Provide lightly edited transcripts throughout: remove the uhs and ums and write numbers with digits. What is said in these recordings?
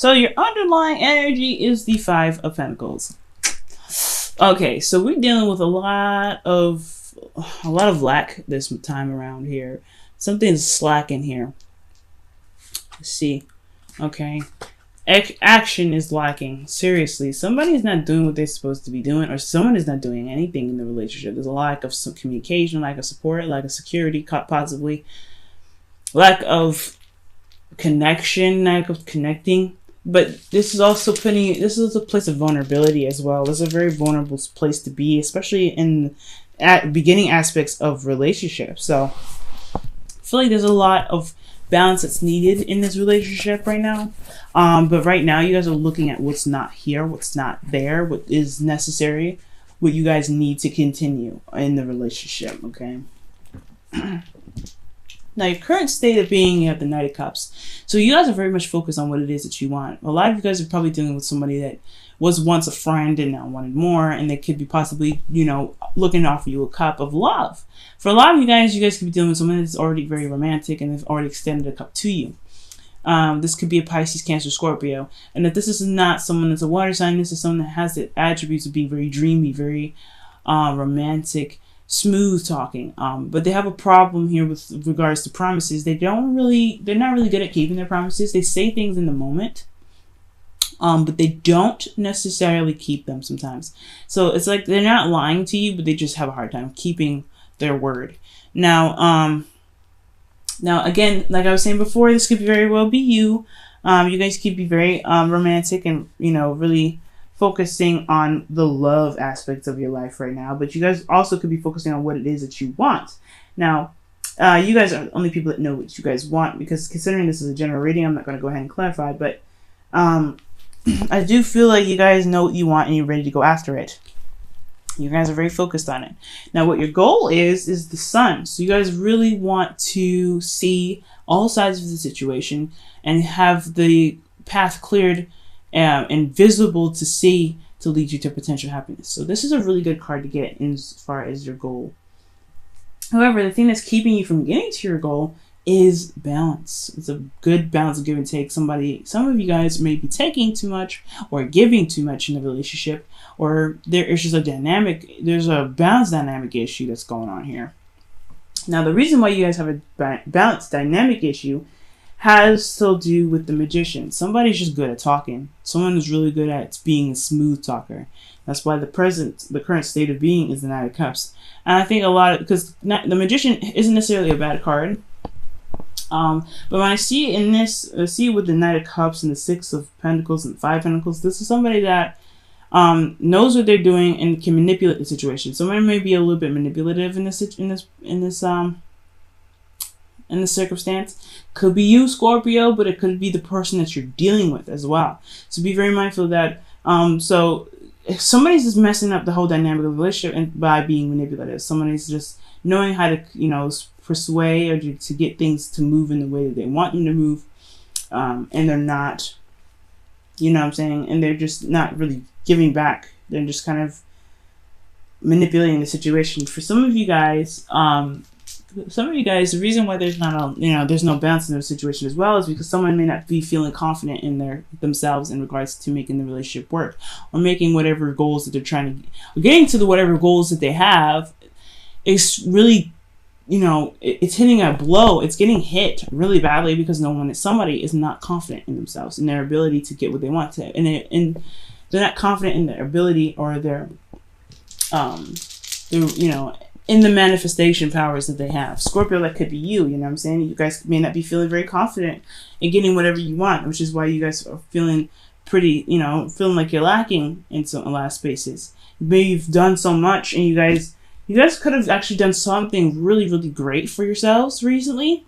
So your underlying energy is the Five of Pentacles. Okay, so we're dealing with a lot of lack this time around here. Something's slacking here. Let's see. Okay. Action is lacking. Seriously, somebody is not doing what they're supposed to be doing, or someone is not doing anything in the relationship. There's a lack of some communication, lack of support, lack of security, possibly lack of connection, lack of connecting. But this is also this is a place of vulnerability as well. This is a very vulnerable place to be, especially in beginning aspects of relationships. So I feel like there's a lot of balance that's needed in this relationship right now. But right now you guys are looking at what's not here, what's not there, what is necessary, what you guys need to continue in the relationship, okay? Now, your current state of being, you have the Knight of Cups. So you guys are very much focused on what it is that you want. A lot of you guys are probably dealing with somebody that was once a friend and now wanted more, and they could be possibly, you know, looking to offer you a cup of love. For a lot of you guys could be dealing with someone that's already very romantic and they've already extended a cup to you. This could be a Pisces, Cancer, Scorpio. And if this is not someone that's a water sign, this is someone that has the attributes of being very dreamy, very romantic, smooth talking. But they have a problem here with regards to promises. They're not really good at keeping their promises. They say things in the moment, but they don't necessarily keep them sometimes. So it's like they're not lying to you, but they just have a hard time keeping their word. Now again, like I was saying before, this could very well be you. You guys could be very romantic and, you know, really focusing on the love aspects of your life right now. But you guys also could be focusing on what it is that you want. Now, you guys are the only people that know what you guys want, because considering this is a general reading, I'm not going to go ahead and clarify. But I do feel like you guys know what you want and you're ready to go after it. You guys are very focused on it. Now, what your goal is the sun. So you guys really want to see all sides of the situation and have the path cleared and visible to see to lead you to potential happiness. So this is a really good card to get in as far as your goal. However, the thing that's keeping you from getting to your goal is balance. It's a good balance of give and take. Some of you guys may be taking too much or giving too much in the relationship, or there's a balance dynamic issue that's going on here. Now, the reason why you guys have a balance dynamic issue has to do with the Magician. Somebody's just good at talking. Someone is really good at being a smooth talker. That's why the current state of being is the Knight of Cups. And I think because the Magician isn't necessarily a bad card. But when I see it in this, I see it with the Knight of Cups and the Six of Pentacles and Five of Pentacles. This is somebody that knows what they're doing and can manipulate the situation. Somebody may be a little bit manipulative in this circumstance. Could be you, Scorpio, but it could be the person that you're dealing with as well. So be very mindful of that. So if somebody's just messing up the whole dynamic of the relationship and by being manipulative, somebody's just knowing how to, you know, persuade or to get things to move in the way that they want them to move, and they're not, you know what I'm saying, and they're just not really giving back. They're just kind of manipulating the situation. For some of you guys, the reason why there's no balance in their situation as well is because someone may not be feeling confident in themselves in regards to making the relationship work, or making whatever goals that they're trying to, or getting to whatever goals that they have. Is really, you know, it's hitting a blow. It's getting hit really badly because somebody is not confident in themselves and their ability to get what they want to, and they're not confident in their ability or their you know, in the manifestation powers that they have. Scorpio, that could be you. You know what I'm saying? You guys may not be feeling very confident in getting whatever you want, which is why you guys are feeling pretty, you know, feeling like you're lacking in a lot of spaces. Maybe you've done so much, and you guys could have actually done something really, really great for yourselves recently,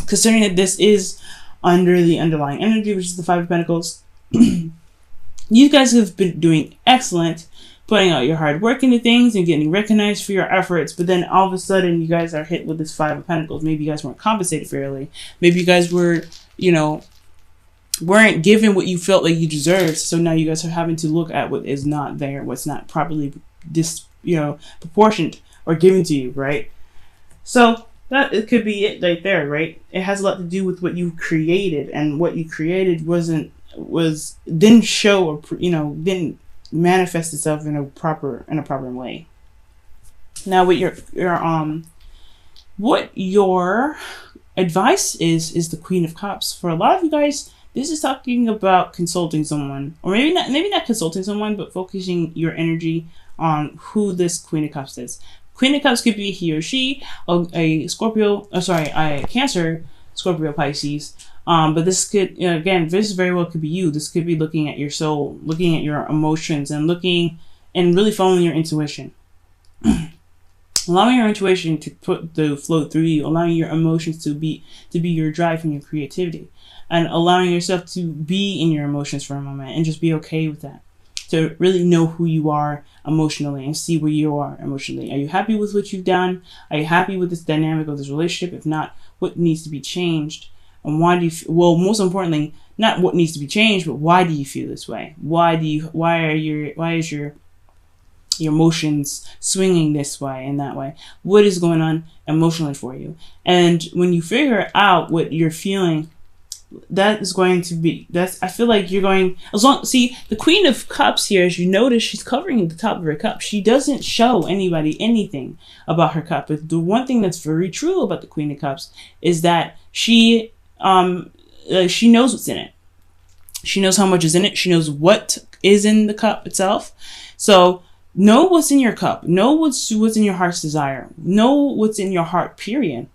considering that this is under the underlying energy, which is the Five of Pentacles. You guys have been doing excellent, putting out your hard work into things and getting recognized for your efforts, but then all of a sudden you guys are hit with this Five of Pentacles. Maybe you guys weren't compensated fairly. Maybe you guys weren't given what you felt like you deserved, so now you guys are having to look at what is not there, what's not properly proportioned or given to you, right? So that it could be it right there, right? It has a lot to do with what you created, and what you created wasn't didn't show, or didn't manifest itself in a proper way. Now, what your advice is the Queen of Cups. For a lot of you guys, this is talking about consulting someone, or maybe not consulting someone, but focusing your energy on who this Queen of Cups is. Queen of Cups could be he or she, a Scorpio, a Cancer, Scorpio, Pisces. But this could, again, this very well could be you. This could be looking at your soul, looking at your emotions, and really following your intuition. Allowing your intuition to float through you, allowing your emotions to be your drive and your creativity, and allowing yourself to be in your emotions for a moment and just be okay with that. To really know who you are emotionally and see where you are emotionally. Are you happy with what you've done? Are you happy with this dynamic of this relationship? If not, what needs to be changed? And why do you, most importantly, not what needs to be changed, but why do you feel this way? Why is your emotions swinging this way and that way? What is going on emotionally for you? And when you figure out what you're feeling, I feel like you're going, see, the Queen of Cups here, as you notice, she's covering the top of her cup. She doesn't show anybody anything about her cup. But the one thing that's very true about the Queen of Cups is that she knows what's in it. She knows how much is in it. She knows what is in the cup itself. So know what's in your cup. Know what's in your heart's desire. Know what's in your heart, period.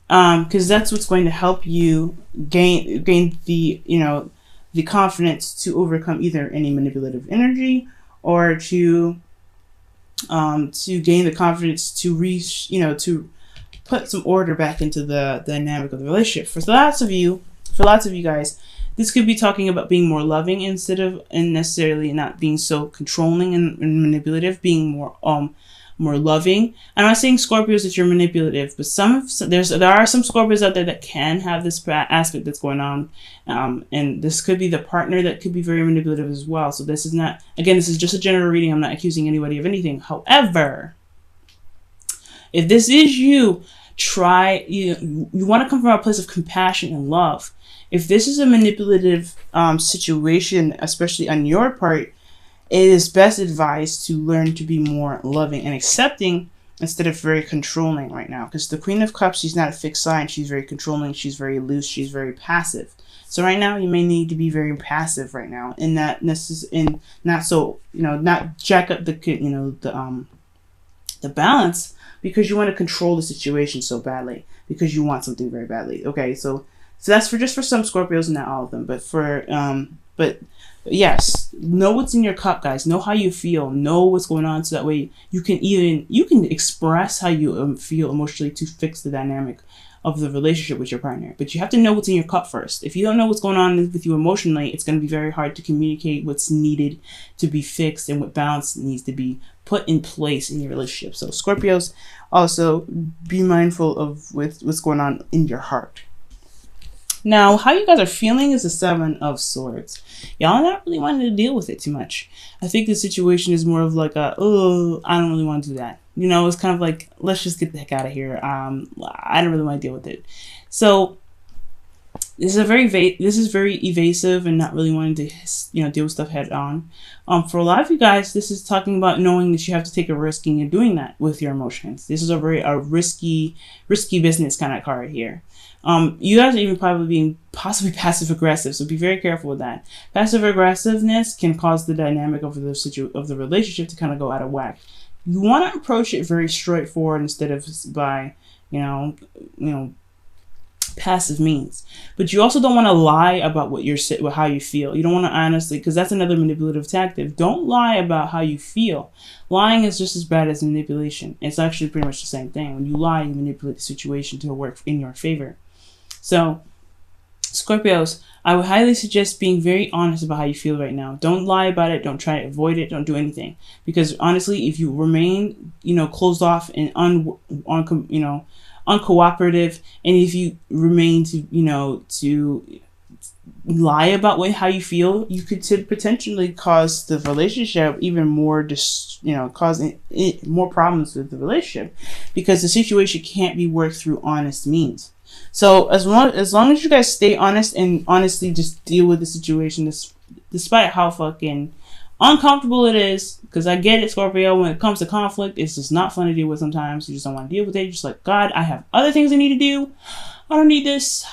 Because that's what's going to help you gain the confidence to overcome either any manipulative energy, or to gain the confidence to put some order back into the dynamic of the relationship. For lots of you guys, this could be talking about being more loving and necessarily not being so controlling and manipulative, being more loving. I'm not saying Scorpios that you're manipulative, but there are some Scorpios out there that can have this aspect that's going on, and this could be the partner that could be very manipulative as well. So this is just a general reading. I'm not accusing anybody of anything. However, if this is you, you want to come from a place of compassion and love. If this is a manipulative situation, especially on your part, it is best advised to learn to be more loving and accepting instead of very controlling right now. Because the Queen of Cups, she's not a fixed sign. She's very controlling. She's very loose. She's very passive. So right now, you may need to be very passive right now, and not jack up the balance, because you want to control the situation so badly, because you want something very badly. Okay, so that's for some Scorpios, not all of them, but yes, know what's in your cup, guys. Know how you feel. Know what's going on, so that way you can express how you feel emotionally to fix the dynamic of the relationship with your partner. But you have to know what's in your cup first. If you don't know what's going on with you emotionally, it's going to be very hard to communicate what's needed to be fixed and what balance needs to be put in place in your relationship. So Scorpios, also be mindful of what's going on in your heart. Now, how you guys are feeling is the 7 of Swords. Y'all not really wanting to deal with it too much. I think the situation is more of like I don't really want to do that. It's kind of like, let's just get the heck out of here. I don't really want to deal with it. So this is very evasive and not really wanting to deal with stuff head on. For a lot of you guys, this is talking about knowing that you have to take a risk, and you're doing that with your emotions. This is a risky business kind of card here. You guys are even probably being possibly passive aggressive, so be very careful with that. Passive aggressiveness can cause the dynamic of the relationship to kind of go out of whack. You want to approach it very straightforward instead of by passive means. But you also don't want to lie about how you feel. You don't want to honestly, because that's another manipulative tactic. Don't lie about how you feel. Lying is just as bad as manipulation. It's actually pretty much the same thing. When you lie, you manipulate the situation to work in your favor. So, Scorpios, I would highly suggest being very honest about how you feel right now. Don't lie about it. Don't try to avoid it. Don't do anything. Because honestly, if you remain, closed off and uncooperative, and if you remain to lie about how you feel, you could potentially cause the relationship even more, causing more problems with the relationship, because the situation can't be worked through honest means. So as long as you guys stay honest and honestly just deal with the situation, despite how fucking uncomfortable it is, because I get it, Scorpio, when it comes to conflict, it's just not fun to deal with sometimes. You just don't want to deal with it. You're just like, God, I have other things I need to do. I don't need this.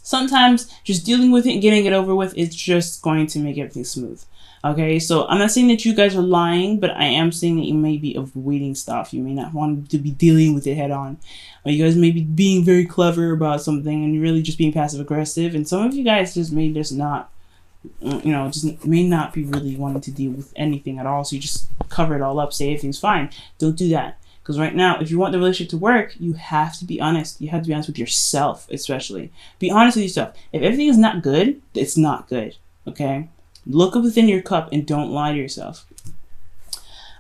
Sometimes just dealing with it and getting it over with is just going to make everything smooth. Okay, so I'm not saying that you guys are lying, but I am saying that you may be avoiding stuff. You may not want to be dealing with it head on. Or you guys may be being very clever about something and really just being passive aggressive. And some of you guys just may just not, just may not be really wanting to deal with anything at all. So you just cover it all up, say everything's fine. Don't do that. Because right now, if you want the relationship to work, you have to be honest. You have to be honest with yourself, especially. Be honest with yourself. If everything is not good, it's not good. Okay? Look within your cup and don't lie to yourself.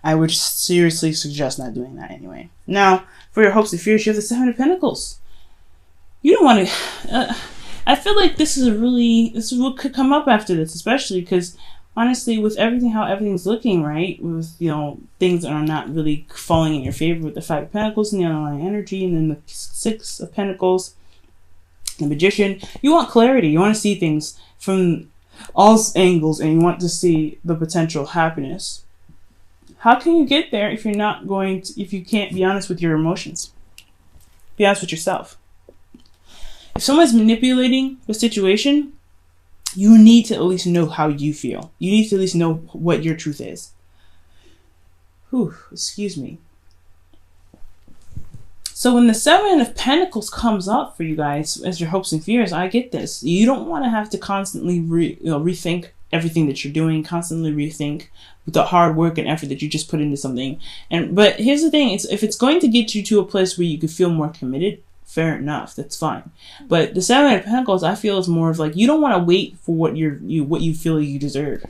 I would seriously suggest not doing that anyway. Now, for your hopes and fears, you have the Seven of Pentacles. You don't want to... I feel like this is what could come up after this, especially because, honestly, with how everything's looking, right? With, things that are not really falling in your favor with the Five of Pentacles and the underlying energy, and then the Six of Pentacles, the Magician. You want clarity. You want to see things from all angles, and you want to see the potential happiness. How can you get there if if you can't be honest with your emotions? Be honest with yourself. If someone's manipulating the situation, you need to at least know how you feel. You need to at least know what your truth is. Whew, excuse me. So when the Seven of Pentacles comes up for you guys as your hopes and fears, I get this. You don't want to have to constantly rethink everything that you're doing, constantly rethink the hard work and effort that you just put into something. But here's the thing, if it's going to get you to a place where you could feel more committed, fair enough, that's fine. But the Seven of Pentacles, I feel, is more of like, you don't want to wait for what you feel you deserve.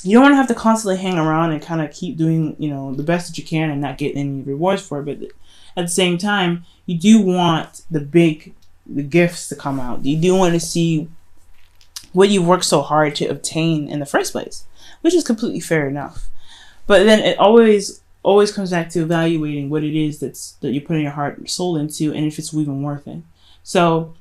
You don't want to have to constantly hang around and kind of keep doing, the best that you can and not get any rewards for it. But at the same time, you do want the gifts to come out. You do want to see what you worked so hard to obtain in the first place, which is completely fair enough. But then it always comes back to evaluating what it is that you're putting your heart and soul into, and if it's even worth it. So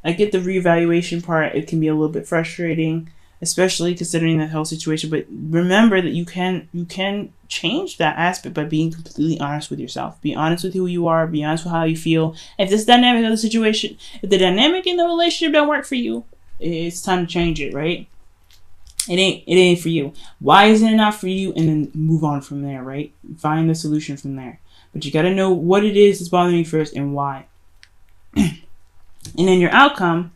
I get the reevaluation part. It can be a little bit frustrating, especially considering that whole situation. But remember that you can change that aspect by being completely honest with yourself. Be honest with who you are. Be honest with how you feel. If this dynamic of the situation, if the dynamic in the relationship don't work for you, it's time to change it, right? It ain't for you. Why isn't it not for you? And then move on from there, right? Find the solution from there. But you got to know what it is that's bothering you first and why. And then your outcome,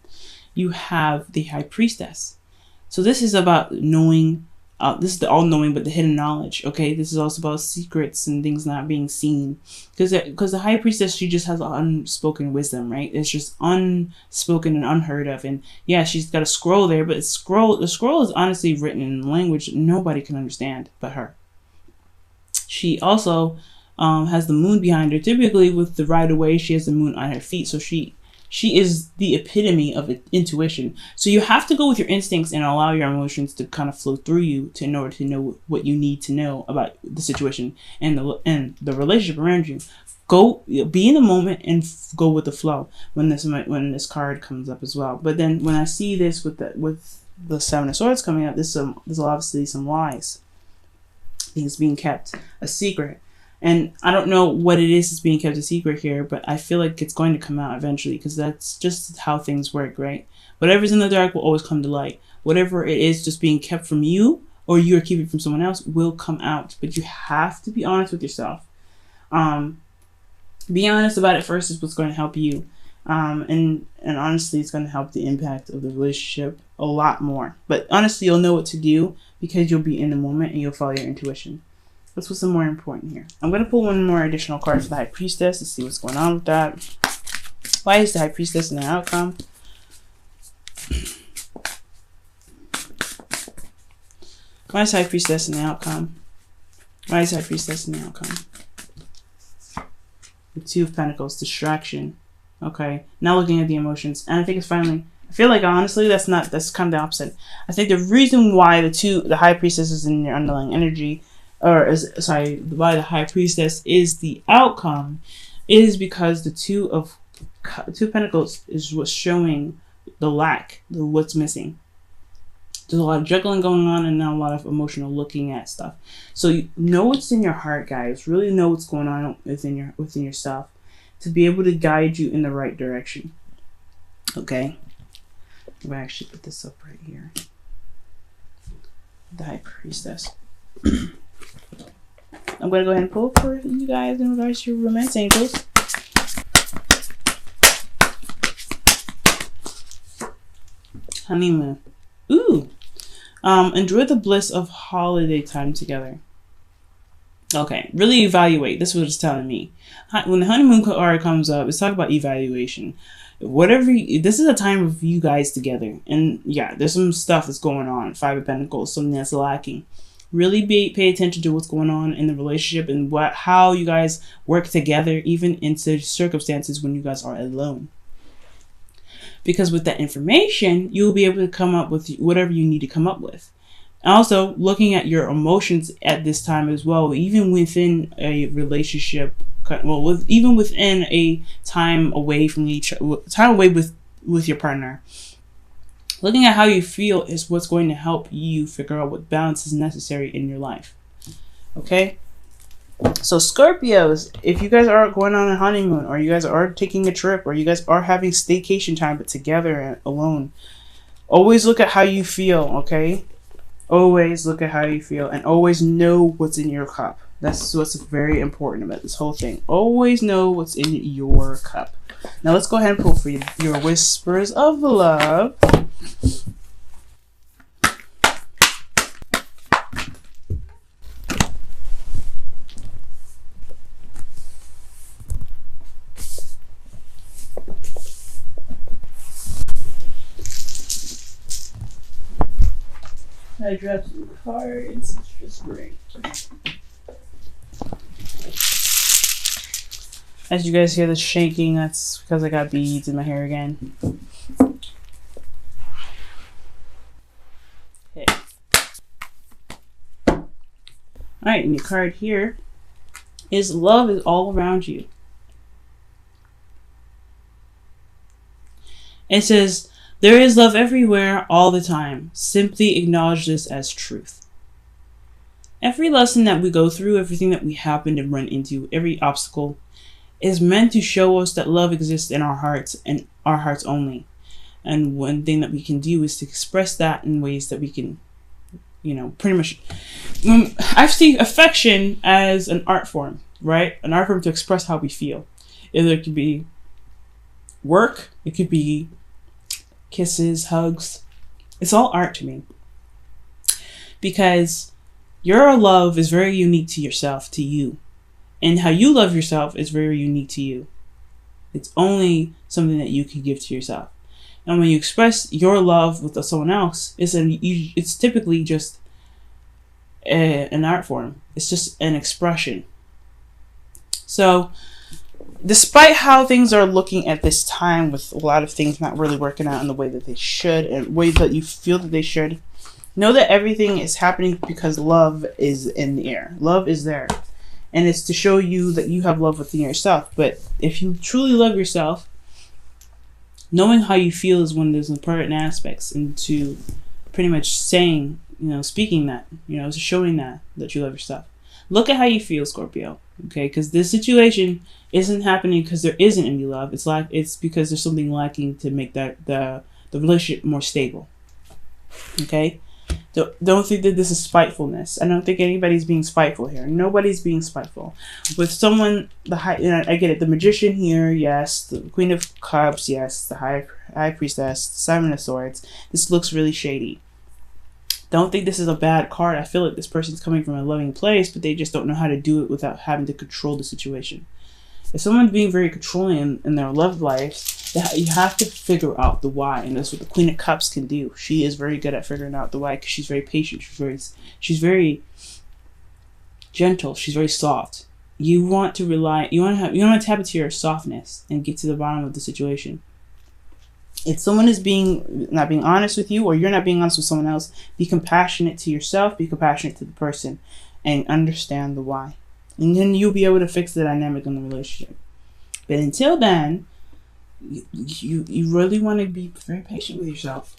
you have the High Priestess. So this is about knowing. This is the all-knowing, but the hidden knowledge. Okay, this is also about secrets and things not being seen. Because the High Priestess, she just has unspoken wisdom, right? It's just unspoken and unheard of. And yeah, she's got a scroll there, but the scroll is honestly written in language nobody can understand but her. She also has the moon behind her. Typically, with the Rider-Waite, she has the moon on her feet, so she is the epitome of intuition. So you have to go with your instincts and allow your emotions to kind of flow through you in order to know what you need to know about the situation and the relationship around you. Go be in the moment and go with the flow when this card comes up as well. But then when I see this with the Seven of Swords coming up, there's obviously some lies, things being kept a secret. And I don't know what it is that's being kept a secret here, but I feel like it's going to come out eventually, because that's just how things work, right? Whatever's in the dark will always come to light. Whatever it is just being kept from you, or you're keeping from someone else, will come out. But you have to be honest with yourself. Being honest about it first is what's going to help you. And honestly, it's going to help the impact of the relationship a lot more. But honestly, you'll know what to do because you'll be in the moment and you'll follow your intuition. That's what's more important here. I'm going to pull one more additional card for the High Priestess to see what's going on with that. Why is the High Priestess in the outcome? Why is High Priestess in the outcome? Why is High Priestess in the outcome? The Two of Pentacles, distraction. Okay, now looking at the emotions. And I think it's finally, I feel like honestly that's kind of the opposite. I think the reason why the High Priestess is in your underlying energy, why the High Priestess is the outcome, is because the Two of Two of Pentacles is what's showing the lack, what's missing. There's a lot of juggling going on and not a lot of emotional looking at stuff. So you know what's in your heart, guys. Really know what's going on within yourself to be able to guide you in the right direction. Okay? I'm going to actually put this up right here. The High Priestess. I'm going to go ahead and pull for you guys in regards to your romance angels. Honeymoon. Ooh. Enjoy the bliss of holiday time together. Okay, really evaluate. This is what it's telling me. When the honeymoon card comes up, it's talking about evaluation. This is a time of you guys together. And yeah, there's some stuff that's going on. Five of Pentacles, something that's lacking. Really pay attention to what's going on in the relationship and how you guys work together, even into circumstances when you guys are alone. Because with that information, you'll be able to come up with whatever you need to come up with. Also, looking at your emotions at this time as well, even within a relationship, even within a time away from with your partner. Looking at how you feel is what's going to help you figure out what balance is necessary in your life. Okay? So Scorpios, if you guys are going on a honeymoon, or you guys are taking a trip, or you guys are having staycation time but together and alone, always look at how you feel, okay? Always look at how you feel, and always know what's in your cup. That's what's very important about this whole thing. Always know what's in your cup. Now let's go ahead and pull for your whispers of love. I dropped some cards. It's just great. As you guys hear the shaking, that's because I got beads in my hair again. Okay. Alright, and your card here is love is all around you. It says, there is love everywhere, all the time. Simply acknowledge this as truth. Every lesson that we go through, everything that we happen to run into, every obstacle, is meant to show us that love exists in our hearts and our hearts only. And one thing that we can do is to express that in ways that we can, pretty much. I see affection as an art form, right? An art form to express how we feel. It could be work, it could be kisses, hugs. It's all art to me. Because your love is very unique to yourself, to you. And how you love yourself is very unique to you. It's only something that you can give to yourself. And when you express your love with someone else, it's typically just an art form. It's just an expression. So, despite how things are looking at this time, with a lot of things not really working out in the way that they should, and ways that you feel that they should, know that everything is happening because love is in the air. Love is there. And it's to show you that you have love within yourself. But if you truly love yourself, knowing how you feel is one of those important aspects into pretty much saying, speaking that, showing that you love yourself. Look at how you feel, Scorpio. Okay, because this situation isn't happening because there isn't any love. It's because there's something lacking to make the relationship more stable. Okay, don't think that this is spitefulness. I don't think anybody's being spiteful here. Nobody's being spiteful. With someone, I get it. The Magician here, yes. The Queen of Cups, yes. The High Priestess, the Seven of Swords. This looks really shady. Don't think this is a bad card. I feel like this person's coming from a loving place, but they just don't know how to do it without having to control the situation. If someone's being very controlling in their love life, you have to figure out the why, and that's what the Queen of Cups can do. She is very good at figuring out the why because she's very patient. She's very gentle. She's very soft. You want to tap into your softness and get to the bottom of the situation. If someone is not being honest with you, or you're not being honest with someone else, be compassionate to yourself, be compassionate to the person, and understand the why. And then you'll be able to fix the dynamic in the relationship. But until then, you really want to be very patient with yourself.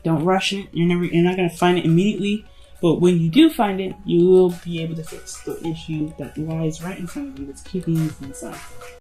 Don't rush it. You're not gonna find it immediately, but when you do find it, you will be able to fix the issue that lies right in front of you that's keeping you from yourself.